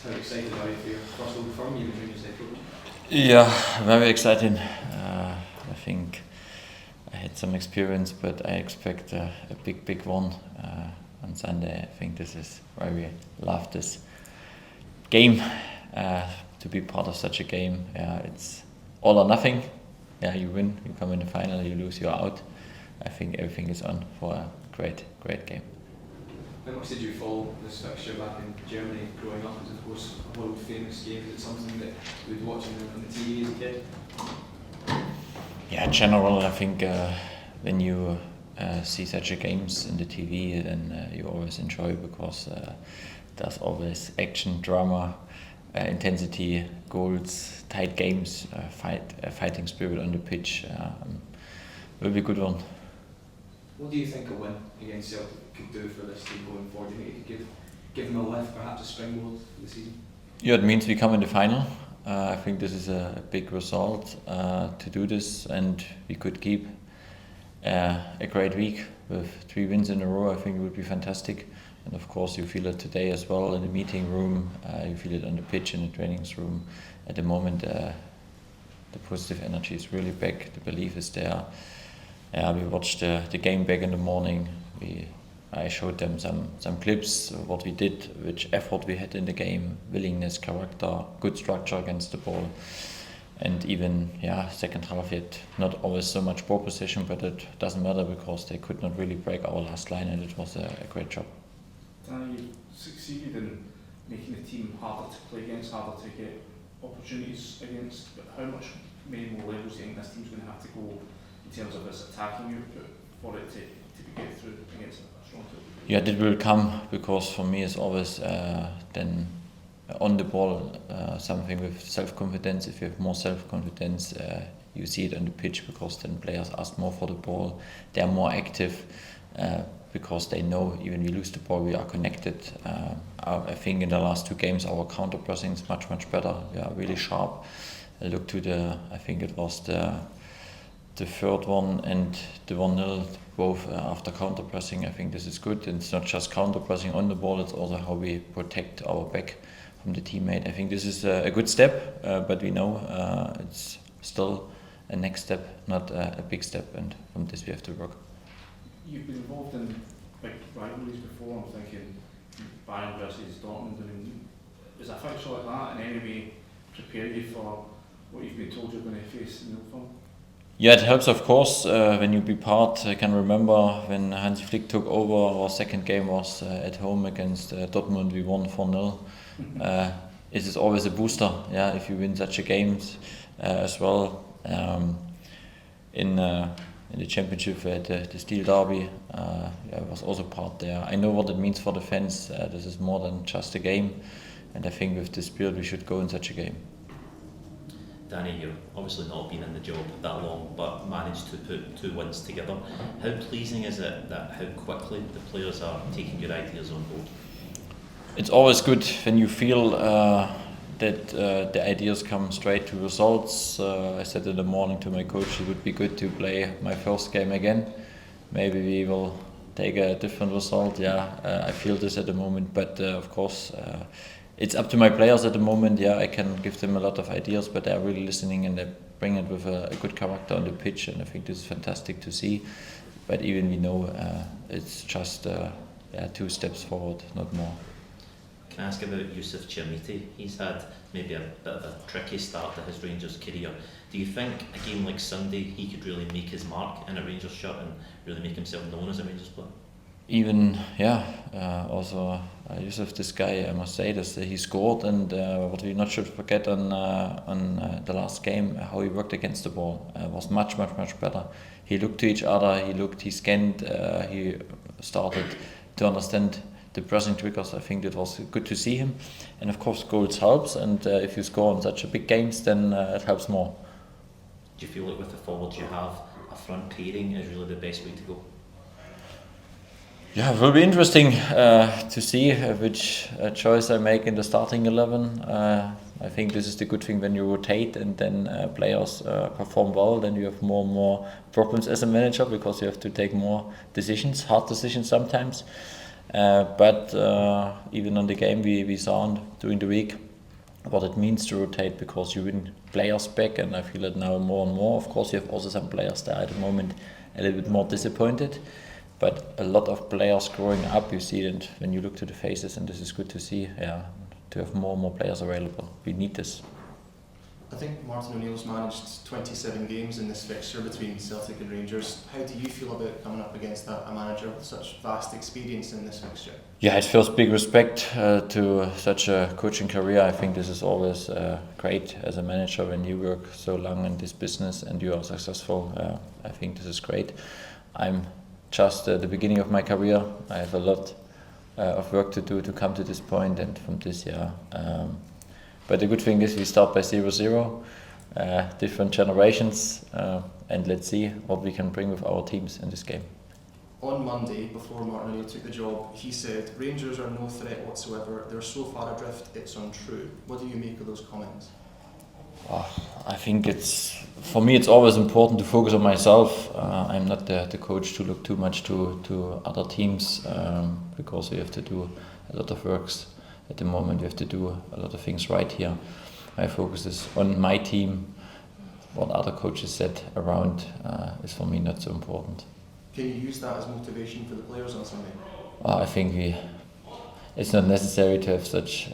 how excited are you for your first Old Firm even when you say football? Yeah, very exciting. I think I had some experience, but I expect a big one on Sunday. I think this is why we love this game. To be part of such a game, it's all or nothing. Yeah, you win, you come in the final, you lose, you're out. I think everything is on for a great game. How much did you follow this fixture back in Germany growing up? As of course a world famous game. Is it something that you would watch on the TV as a kid? Yeah, in general, I think when you see such a games in the TV, then you always enjoy because there's always action, drama, intensity, goals, tight games, fighting spirit on the pitch. Will be a good one. What do you think a win against Celtic could do for this team going forward? Do you think it could give them a lift, perhaps a springboard for the season? Yeah, it means we come in the final. I think this is a big result to do this, and we could keep a great week with 3 wins in a row. I think it would be fantastic. And of course, you feel it today as well in the meeting room. You feel it on the pitch in the trainings room. At the moment, the positive energy is really back. The belief is there. We watched the game back in the morning. I showed them some clips, what we did, which effort we had in the game, willingness, character, good structure against the ball. And even, second half yet not always so much ball possession, but it doesn't matter because they could not really break our last line, and it was a great job. You succeeded in making the team harder to play against, harder to get opportunities against, but how much many more levels do you think this team's going to have to go in terms of its attacking output for it to get through against a strong team? Yeah, that will come because for me it's always then on the ball something with self-confidence. If you have more self-confidence, you see it on the pitch because then players ask more for the ball. They are more active because they know even we lose the ball, we are connected. I think in the last 2 games our counter pressing is much better. We are really sharp. I look to I think it was the third one and the 1-0 both after counter pressing. I think this is good. And it's not just counter pressing on the ball, it's also how we protect our back from the teammate. I think this is a good step, but we know it's still a next step, not a big step, and from this we have to work. You've been involved in big rivalries before. I'm thinking Bayern versus Dortmund. I mean, is a fixture like that in any way prepare you for what you've been told you're going to face in the Old Firm? Yeah, it helps of course when you be part. I can remember when Hansi Flick took over, our second game was at home against Dortmund. We won 4-0. It is always a booster, if you win such a games as well. In the championship at the Steel Derby, I was also part there. I know what it means for the fans. This is more than just a game, and I think with this spirit we should go in such a game. Danny, you've obviously not been in the job that long, but managed to put 2 wins together. How pleasing is it that how quickly the players are taking your ideas on board? It's always good when you feel that the ideas come straight to results. I said in the morning to my coach it would be good to play my first game again. Maybe we will take a different result. I feel this at the moment, but of course it's up to my players at the moment. I can give them a lot of ideas, but they're really listening and they bring it with a good character on the pitch, and I think this is fantastic to see. But even we know it's just 2 steps forward, not more. Can I ask about Yusuf Chermiti? He's had maybe a bit of a tricky start to his Rangers career. Do you think a game like Sunday he could really make his mark in a Rangers shirt and really make himself known as a Rangers player? Even, also Yusuf, this guy, I must say this, he scored, and what we not should forget on the last game, how he worked against the ball was much better. He looked to each other, he scanned, he started to understand the pressing triggers. I think it was good to see him, and of course goals helps, and if you score in such a big games, then it helps more. Do you feel like with the forwards you have, a front pairing is really the best way to go? Yeah, it will be interesting to see which choice I make in the starting 11. I think this is the good thing when you rotate and then players perform well, then you have more and more problems as a manager because you have to take more decisions, hard decisions sometimes. But even on the game we saw during the week what it means to rotate, because you win players back, and I feel it now more and more. Of course, you have also some players there at the moment a little bit more disappointed, but a lot of players growing up, you see it when you look to the faces, and this is good to see, to have more and more players available. We need this. I think Martin O'Neill's managed 27 games in this fixture between Celtic and Rangers. How do you feel about coming up against a manager with such vast experience in this fixture? Yeah, it feels big respect to such a coaching career. I think this is always great as a manager when you work so long in this business and you are successful. I think this is great. I'm just at the beginning of my career. I have a lot of work to do to come to this point, and from this year. But the good thing is we start by 0-0, different generations, and let's see what we can bring with our teams in this game. On Monday, before Martin O'Neill took the job, he said, "Rangers are no threat whatsoever. They're so far adrift, it's untrue." What do you make of those comments? I think for me it's always important to focus on myself. I'm not the coach to look too much to other teams, because we have to do a lot of works. At the moment we have to do a lot of things right here. My focus is on my team. What other coaches said around is for me not so important. Can you use that as motivation for the players on Sunday? I think it's not necessary to have such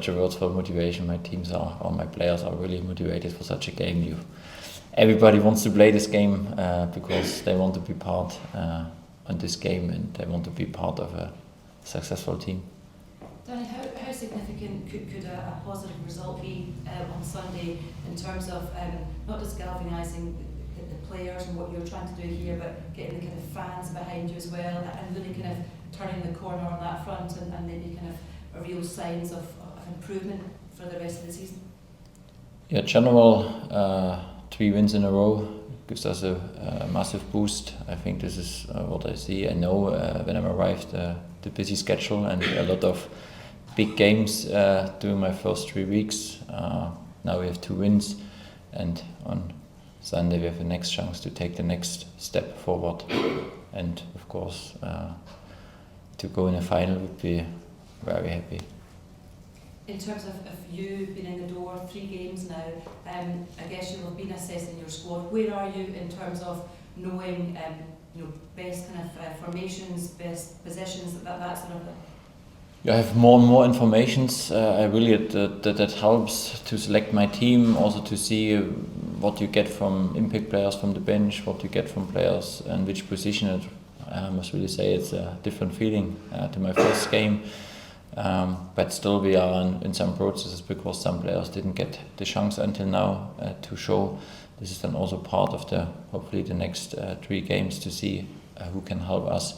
a words for motivation. My teams or my players are really motivated for such a game. Everybody wants to play this game because they want to be part on this game, and they want to be part of a successful team. Danny, how significant could a positive result be on Sunday in terms of not just galvanising the players and what you're trying to do here, but getting the kind of fans behind you as well, and really kind of turning the corner on that front, and maybe kind of a real signs of improvement for the rest of the season? Yeah, general 3 wins in a row gives us a massive boost. I think this is what I see. I know when I arrived the busy schedule and a lot of big games during my first 3 weeks. Now we have 2 wins, and on Sunday we have the next chance to take the next step forward, and of course to go in a final would be very happy. In terms of you being in the door 3 games now, I guess you'll have been assessing your squad. Where are you in terms of knowing best kind of formations, best positions, that sort of thing? I have more and more informations. I really that helps to select my team, also to see what you get from impact players from the bench, what you get from players and which position. I must really say it's a different feeling to my first game. But still we are in some processes, because some players didn't get the chance until now to show. This is then also part of hopefully the next 3 games, to see who can help us.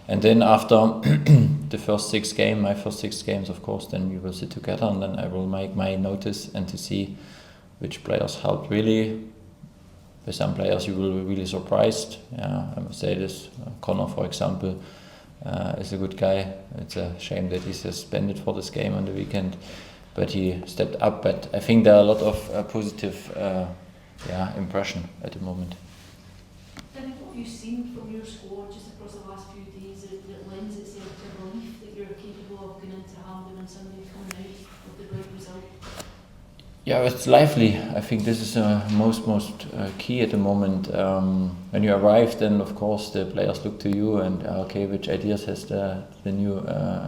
And then after my first 6 games, of course, then we will sit together, and then I will make my notice and to see which players helped really. With some players you will be really surprised. I must say this. Connor, for example, is a good guy. It's a shame that he's suspended for this game on the weekend, but he stepped up. But I think there are a lot of positive impression at the moment. Danny, what have you seen from your squad just across the last few days that lends itself to belief that you're capable of going into Hampden on Sunday, coming out with the right result? Yeah, it's lively. I think this is most key at the moment. When you arrive, then of course the players look to you and okay, which ideas has the new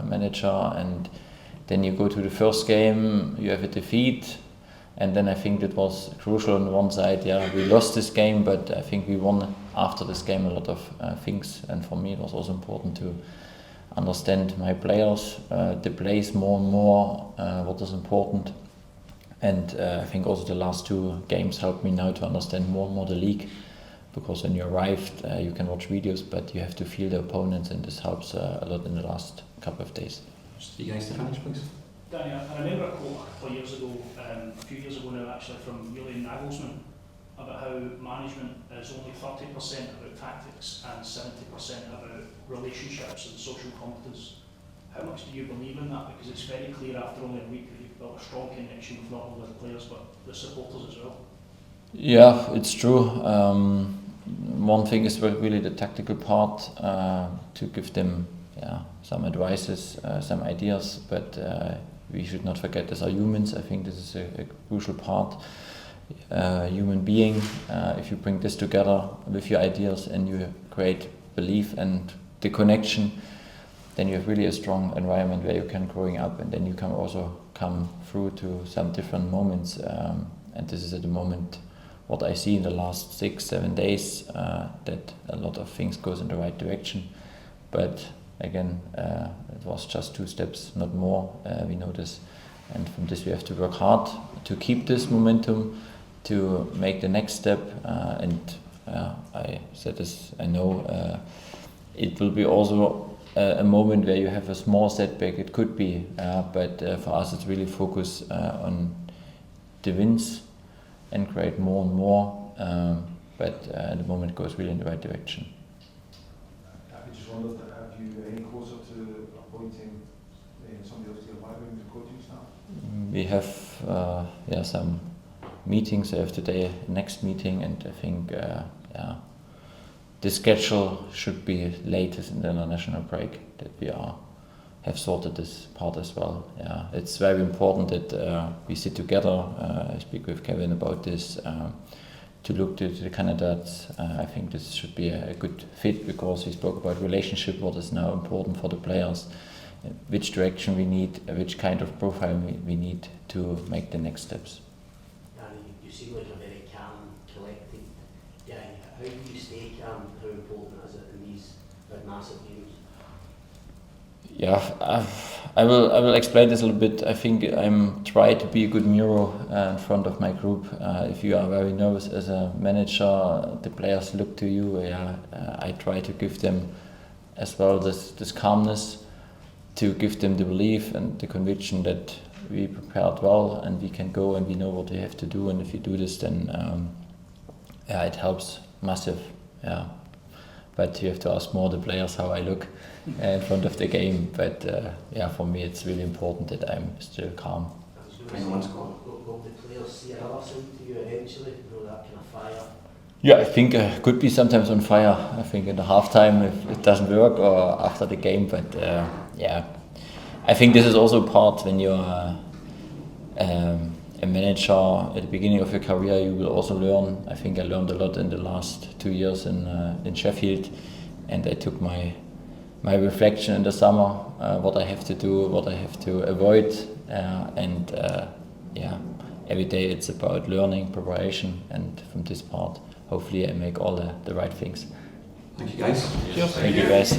manager, and then you go to the first game, you have a defeat, and then I think that was crucial on one side. We lost this game, but I think we won after this game a lot of things, and for me it was also important to understand my players, the plays more and more, what is important. And I think also the last 2 games helped me now to understand more and more the league, because when you arrived you can watch videos, but you have to feel the opponents, and this helps a lot in the last couple of days. Just you guys to finish, please. Danny, I remember a quote a few years ago now actually, from Julian Nagelsmann about how management is only 30% about tactics and 70% about relationships and social competence. How much do you believe in that? Because it's very clear after only a week that you've built a strong connection with not only the players but the supporters as well. Yeah, it's true. One thing is really the tactical part, to give them some advices, some ideas, but we should not forget as are humans. I think this is a crucial part. Human being, if you bring this together with your ideas and you create belief and the connection, then you have really a strong environment where you can growing up, and then you can also come through to some different moments. And this is at the moment what I see in the last 6-7 days, that a lot of things goes in the right direction. But again, it was just 2 steps, not more. We know this, and from this we have to work hard to keep this momentum, to make the next step. And I said this, I know it will be also a moment where you have a small setback. It could be, but for us it's really focus on the wins and create more and more. But at the moment it goes really in the right direction. I just wondered, have you any closer to appointing somebody else to your Rivalry in the coaching staff? We have some meetings. I have today next meeting, and I think the schedule should be latest in the international break that we have sorted this part as well. Yeah, it's very important that we sit together. I speak with Kevin about this to look to the candidates. I think this should be a good fit, because we spoke about relationship, what is now important for the players, which direction we need, which kind of profile we need to make the next steps. You seem like a very calm, collected guy. How do you stay calm? How important is it in these big, massive games? Yeah, I will explain this a little bit. I think I'm trying to be a good mirror in front of my group. If you are very nervous as a manager, the players look to you. I try to give them as well this calmness, to give them the belief and the conviction that we prepared well and we can go and we know what we have to do. And if you do this, then it helps massive. Yeah. But you have to ask more the players how I look in front of the game. But for me it's really important that I'm still calm. Will the players see another side to you eventually? That kind of fire? Yeah, I think could be sometimes on fire. I think in the halftime if it doesn't work, or after the game. But I think this is also part when you're a manager at the beginning of your career. You will also learn. I think I learned a lot in the last 2 years in Sheffield, and I took my reflection in the summer, what I have to do, what I have to avoid, every day it's about learning, preparation, and from this part hopefully I make all the right things. Thank you guys. Thank you guys.